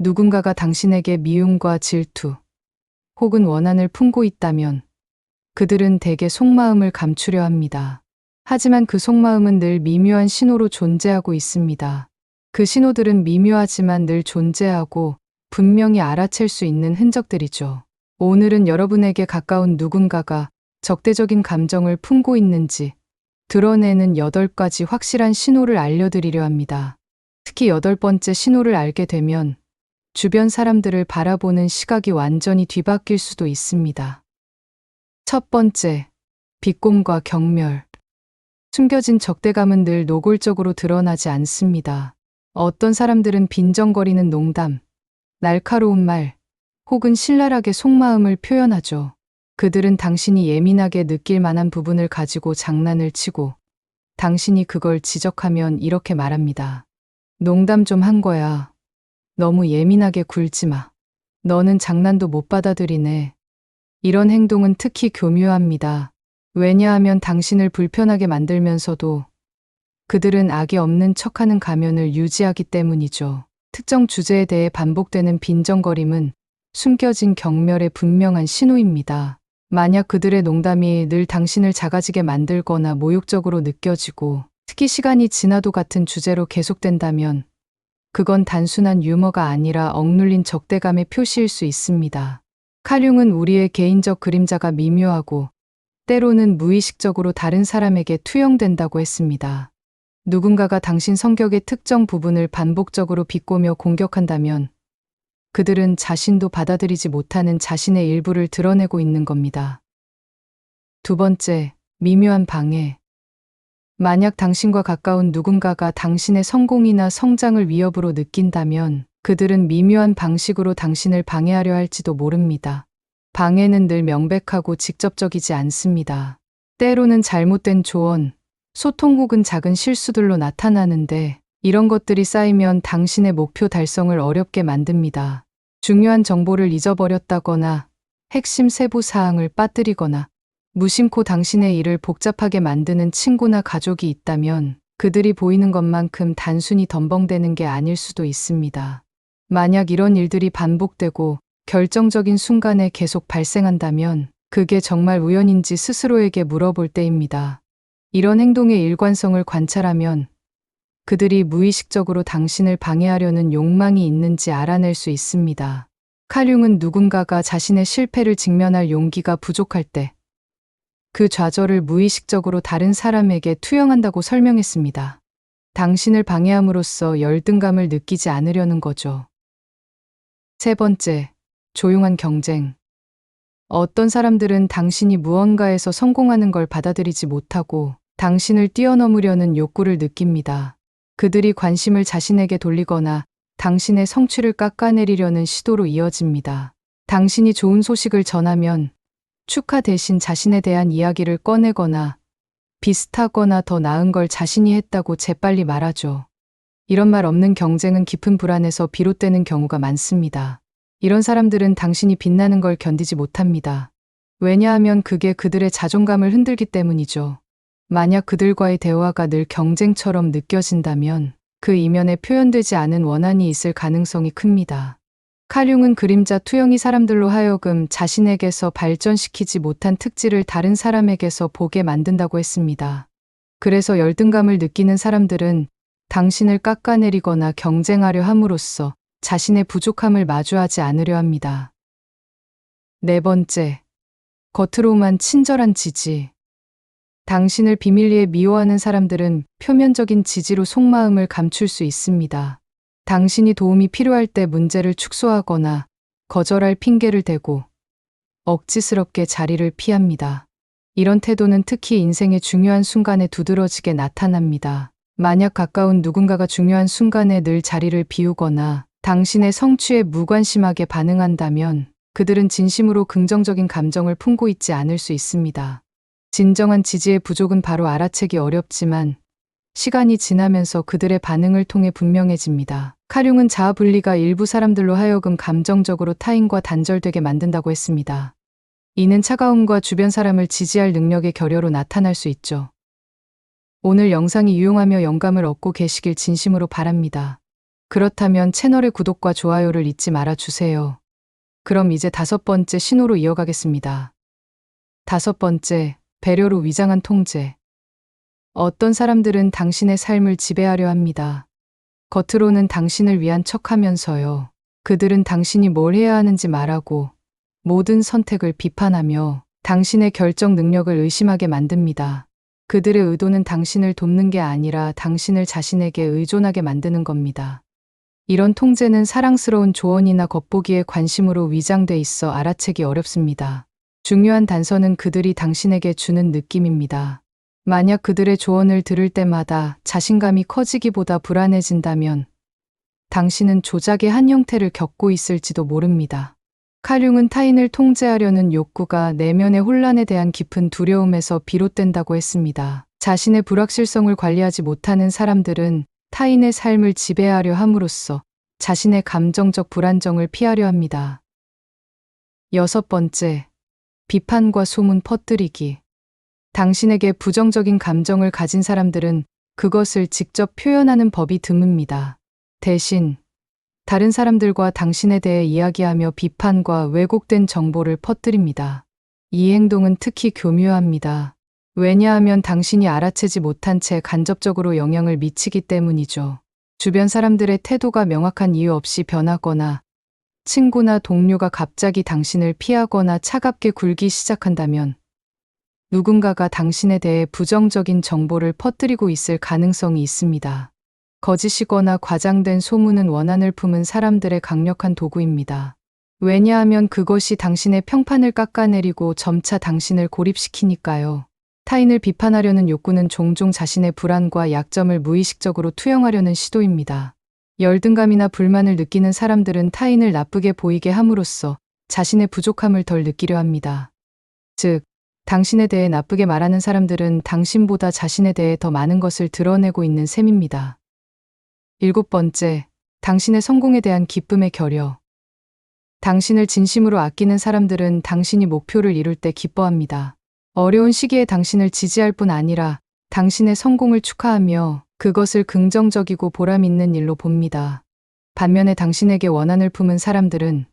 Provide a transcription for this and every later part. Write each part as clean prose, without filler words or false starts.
누군가가 당신에게 미움과 질투 혹은 원한을 품고 있다면 그들은 대개 속마음을 감추려 합니다. 하지만 그 속마음은 늘 미묘한 신호로 존재하고 있습니다. 그 신호들은 미묘하지만 늘 존재하고 분명히 알아챌 수 있는 흔적들이죠. 오늘은 여러분에게 가까운 누군가가 적대적인 감정을 품고 있는지 드러내는 8가지 확실한 신호를 알려드리려 합니다. 특히 8번째 신호를 알게 되면 주변 사람들을 바라보는 시각이 완전히 뒤바뀔 수도 있습니다. 첫 번째, 비꼼과 경멸. 숨겨진 적대감은 늘 노골적으로 드러나지 않습니다. 어떤 사람들은 빈정거리는 농담, 날카로운 말, 혹은 신랄하게 속마음을 표현하죠. 그들은 당신이 예민하게 느낄 만한 부분을 가지고 장난을 치고 당신이 그걸 지적하면 이렇게 말합니다. 농담 좀 한 거야. 너무 예민하게 굴지 마. 너는 장난도 못 받아들이네. 이런 행동은 특히 교묘합니다. 왜냐하면 당신을 불편하게 만들면서도 그들은 악이 없는 척하는 가면을 유지하기 때문이죠. 특정 주제에 대해 반복되는 빈정거림은 숨겨진 경멸의 분명한 신호입니다. 만약 그들의 농담이 늘 당신을 작아지게 만들거나 모욕적으로 느껴지고 특히 시간이 지나도 같은 주제로 계속된다면 그건 단순한 유머가 아니라 억눌린 적대감의 표시일 수 있습니다. 칼융은 우리의 개인적 그림자가 미묘하고 때로는 무의식적으로 다른 사람에게 투영된다고 했습니다. 누군가가 당신 성격의 특정 부분을 반복적으로 비꼬며 공격한다면 그들은 자신도 받아들이지 못하는 자신의 일부를 드러내고 있는 겁니다. 두 번째, 미묘한 방해. 만약 당신과 가까운 누군가가 당신의 성공이나 성장을 위협으로 느낀다면 그들은 미묘한 방식으로 당신을 방해하려 할지도 모릅니다. 방해는 늘 명백하고 직접적이지 않습니다. 때로는 잘못된 조언, 소통 혹은 작은 실수들로 나타나는데 이런 것들이 쌓이면 당신의 목표 달성을 어렵게 만듭니다. 중요한 정보를 잊어버렸다거나 핵심 세부 사항을 빠뜨리거나 무심코 당신의 일을 복잡하게 만드는 친구나 가족이 있다면 그들이 보이는 것만큼 단순히 덤벙대는 게 아닐 수도 있습니다. 만약 이런 일들이 반복되고 결정적인 순간에 계속 발생한다면 그게 정말 우연인지 스스로에게 물어볼 때입니다. 이런 행동의 일관성을 관찰하면 그들이 무의식적으로 당신을 방해하려는 욕망이 있는지 알아낼 수 있습니다. 칼융은 누군가가 자신의 실패를 직면할 용기가 부족할 때 그 좌절을 무의식적으로 다른 사람에게 투영한다고 설명했습니다. 당신을 방해함으로써 열등감을 느끼지 않으려는 거죠. 세 번째, 조용한 경쟁. 어떤 사람들은 당신이 무언가에서 성공하는 걸 받아들이지 못하고 당신을 뛰어넘으려는 욕구를 느낍니다. 그들이 관심을 자신에게 돌리거나 당신의 성취를 깎아내리려는 시도로 이어집니다. 당신이 좋은 소식을 전하면 축하 대신 자신에 대한 이야기를 꺼내거나 비슷하거나 더 나은 걸 자신이 했다고 재빨리 말하죠. 이런 말 없는 경쟁은 깊은 불안에서 비롯되는 경우가 많습니다. 이런 사람들은 당신이 빛나는 걸 견디지 못합니다. 왜냐하면 그게 그들의 자존감을 흔들기 때문이죠. 만약 그들과의 대화가 늘 경쟁처럼 느껴진다면 그 이면에 표현되지 않은 원한이 있을 가능성이 큽니다. 칼융은 그림자 투영이 사람들로 하여금 자신에게서 발전시키지 못한 특질을 다른 사람에게서 보게 만든다고 했습니다. 그래서 열등감을 느끼는 사람들은 당신을 깎아내리거나 경쟁하려 함으로써 자신의 부족함을 마주하지 않으려 합니다. 네 번째, 겉으로만 친절한 지지. 당신을 비밀리에 미워하는 사람들은 표면적인 지지로 속마음을 감출 수 있습니다. 당신이 도움이 필요할 때 문제를 축소하거나 거절할 핑계를 대고 억지스럽게 자리를 피합니다. 이런 태도는 특히 인생의 중요한 순간에 두드러지게 나타납니다. 만약 가까운 누군가가 중요한 순간에 늘 자리를 비우거나 당신의 성취에 무관심하게 반응한다면 그들은 진심으로 긍정적인 감정을 품고 있지 않을 수 있습니다. 진정한 지지의 부족은 바로 알아채기 어렵지만 시간이 지나면서 그들의 반응을 통해 분명해집니다. 칼융은 자아 분리가 일부 사람들로 하여금 감정적으로 타인과 단절되게 만든다고 했습니다. 이는 차가움과 주변 사람을 지지할 능력의 결여로 나타날 수 있죠. 오늘 영상이 유용하며 영감을 얻고 계시길 진심으로 바랍니다. 그렇다면 채널의 구독과 좋아요를 잊지 말아 주세요. 그럼 이제 5번째 신호로 이어가겠습니다. 5번째, 배려로 위장한 통제. 어떤 사람들은 당신의 삶을 지배하려 합니다. 겉으로는 당신을 위한 척하면서요. 그들은 당신이 뭘 해야 하는지 말하고 모든 선택을 비판하며 당신의 결정 능력을 의심하게 만듭니다. 그들의 의도는 당신을 돕는 게 아니라 당신을 자신에게 의존하게 만드는 겁니다. 이런 통제는 사랑스러운 조언이나 겉보기에 관심으로 위장돼 있어 알아채기 어렵습니다. 중요한 단서는 그들이 당신에게 주는 느낌입니다. 만약 그들의 조언을 들을 때마다 자신감이 커지기보다 불안해진다면 당신은 조작의 한 형태를 겪고 있을지도 모릅니다. 칼융은 타인을 통제하려는 욕구가 내면의 혼란에 대한 깊은 두려움에서 비롯된다고 했습니다. 자신의 불확실성을 관리하지 못하는 사람들은 타인의 삶을 지배하려 함으로써 자신의 감정적 불안정을 피하려 합니다. 6번째, 비판과 소문 퍼뜨리기. 당신에게 부정적인 감정을 가진 사람들은 그것을 직접 표현하는 법이 드뭅니다. 대신 다른 사람들과 당신에 대해 이야기하며 비판과 왜곡된 정보를 퍼뜨립니다. 이 행동은 특히 교묘합니다. 왜냐하면 당신이 알아채지 못한 채 간접적으로 영향을 미치기 때문이죠. 주변 사람들의 태도가 명확한 이유 없이 변하거나 친구나 동료가 갑자기 당신을 피하거나 차갑게 굴기 시작한다면 누군가가 당신에 대해 부정적인 정보를 퍼뜨리고 있을 가능성이 있습니다. 거짓이거나 과장된 소문은 원한을 품은 사람들의 강력한 도구입니다. 왜냐하면 그것이 당신의 평판을 깎아내리고 점차 당신을 고립시키니까요. 타인을 비판하려는 욕구는 종종 자신의 불안과 약점을 무의식적으로 투영하려는 시도입니다. 열등감이나 불만을 느끼는 사람들은 타인을 나쁘게 보이게 함으로써 자신의 부족함을 덜 느끼려 합니다. 즉, 당신에 대해 나쁘게 말하는 사람들은 당신보다 자신에 대해 더 많은 것을 드러내고 있는 셈입니다. 7번째, 당신의 성공에 대한 기쁨의 결여. 당신을 진심으로 아끼는 사람들은 당신이 목표를 이룰 때 기뻐합니다. 어려운 시기에 당신을 지지할 뿐 아니라 당신의 성공을 축하하며 그것을 긍정적이고 보람 있는 일로 봅니다. 반면에 당신에게 원한을 품은 사람들은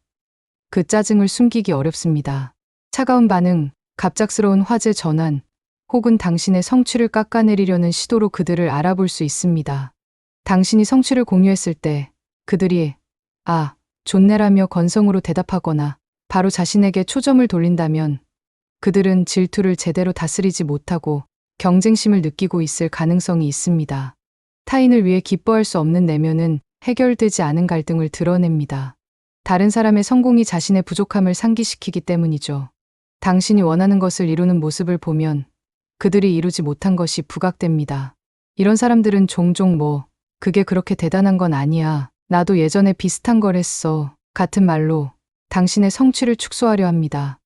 그 짜증을 숨기기 어렵습니다. 차가운 반응, 갑작스러운 화제 전환, 혹은 당신의 성취를 깎아내리려는 시도로 그들을 알아볼 수 있습니다. 당신이 성취를 공유했을 때 그들이 아, 좋네라며 건성으로 대답하거나 바로 자신에게 초점을 돌린다면 그들은 질투를 제대로 다스리지 못하고 경쟁심을 느끼고 있을 가능성이 있습니다. 타인을 위해 기뻐할 수 없는 내면은 해결되지 않은 갈등을 드러냅니다. 다른 사람의 성공이 자신의 부족함을 상기시키기 때문이죠. 당신이 원하는 것을 이루는 모습을 보면 그들이 이루지 못한 것이 부각됩니다. 이런 사람들은 종종 그게 그렇게 대단한 건 아니야. 나도 예전에 비슷한 걸 했어. 같은 말로 당신의 성취를 축소하려 합니다.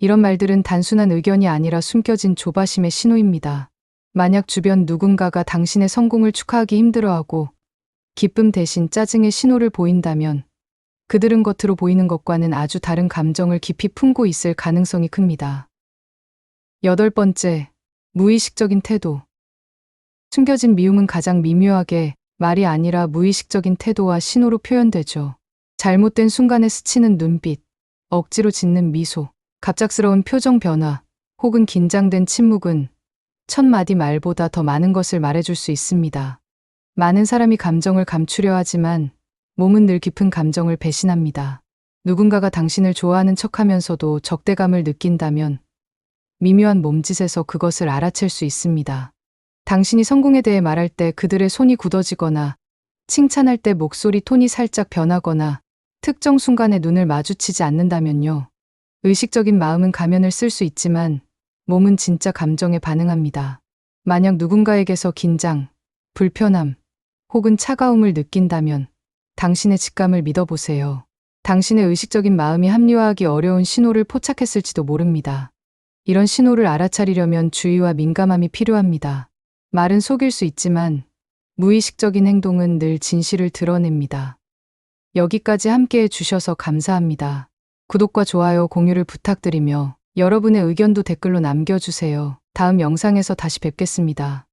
이런 말들은 단순한 의견이 아니라 숨겨진 조바심의 신호입니다. 만약 주변 누군가가 당신의 성공을 축하하기 힘들어하고 기쁨 대신 짜증의 신호를 보인다면 그들은 겉으로 보이는 것과는 아주 다른 감정을 깊이 품고 있을 가능성이 큽니다. 8번째, 무의식적인 태도. 숨겨진 미움은 가장 미묘하게 말이 아니라 무의식적인 태도와 신호로 표현되죠. 잘못된 순간에 스치는 눈빛, 억지로 짓는 미소, 갑작스러운 표정 변화, 혹은 긴장된 침묵은 첫 마디 말보다 더 많은 것을 말해줄 수 있습니다. 많은 사람이 감정을 감추려 하지만 몸은 늘 깊은 감정을 배신합니다. 누군가가 당신을 좋아하는 척하면서도 적대감을 느낀다면 미묘한 몸짓에서 그것을 알아챌 수 있습니다. 당신이 성공에 대해 말할 때 그들의 손이 굳어지거나 칭찬할 때 목소리 톤이 살짝 변하거나 특정 순간에 눈을 마주치지 않는다면요. 의식적인 마음은 가면을 쓸 수 있지만 몸은 진짜 감정에 반응합니다. 만약 누군가에게서 긴장, 불편함 혹은 차가움을 느낀다면 당신의 직감을 믿어보세요. 당신의 의식적인 마음이 합리화하기 어려운 신호를 포착했을지도 모릅니다. 이런 신호를 알아차리려면 주의와 민감함이 필요합니다. 말은 속일 수 있지만 무의식적인 행동은 늘 진실을 드러냅니다. 여기까지 함께해 주셔서 감사합니다. 구독과 좋아요, 공유를 부탁드리며 여러분의 의견도 댓글로 남겨주세요. 다음 영상에서 다시 뵙겠습니다.